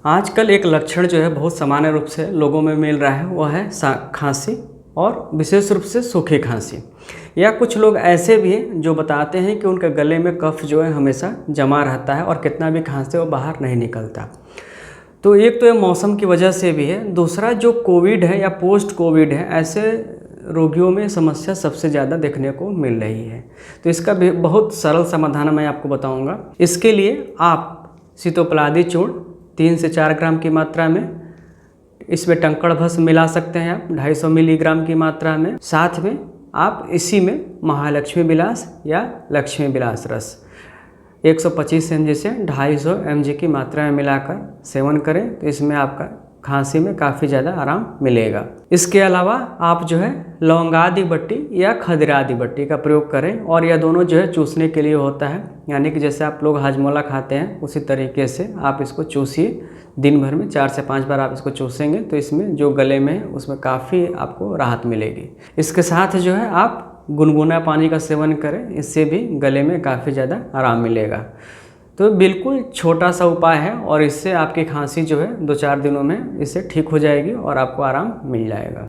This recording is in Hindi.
आजकल एक लक्षण जो है बहुत सामान्य रूप से लोगों में मिल रहा है, वो है खांसी और विशेष रूप से सूखी खांसी। या कुछ लोग ऐसे भी हैं जो बताते हैं कि उनके गले में कफ जो है हमेशा जमा रहता है और कितना भी खांसे वो बाहर नहीं निकलता। तो एक तो ये मौसम की वजह से भी है, दूसरा जो कोविड है या पोस्ट कोविड है, ऐसे रोगियों में समस्या सबसे ज़्यादा देखने को मिल रही है। तो इसका भी बहुत सरल समाधान मैं आपको बताऊंगा। इसके लिए आप सीतोपलादी चूर्ण 3 से 4 ग्राम की मात्रा में, इसमें टंकड़ भस्म मिला सकते हैं आप 250 मिलीग्राम की मात्रा में। साथ में आप इसी में महालक्ष्मी विलास या लक्ष्मी विलास रस 125 mg से 250 mg की मात्रा में मिलाकर सेवन करें, तो इसमें आपका खांसी में काफ़ी ज़्यादा आराम मिलेगा। इसके अलावा आप जो है लौंगादी बट्टी या खदिरादी बट्टी का प्रयोग करें, और यह दोनों जो है चूसने के लिए होता है, यानी कि जैसे आप लोग हाजमोला खाते हैं उसी तरीके से आप इसको चूसिए। दिन भर में 4 से 5 बार आप इसको चूसेंगे तो इसमें जो गले में है उसमें काफ़ी आपको राहत मिलेगी। इसके साथ जो है आप गुनगुना पानी का सेवन करें, इससे भी गले में काफ़ी ज़्यादा आराम मिलेगा। तो बिल्कुल छोटा सा उपाय है और इससे आपकी खांसी जो है 2-4 दिनों में इससे ठीक हो जाएगी और आपको आराम मिल जाएगा।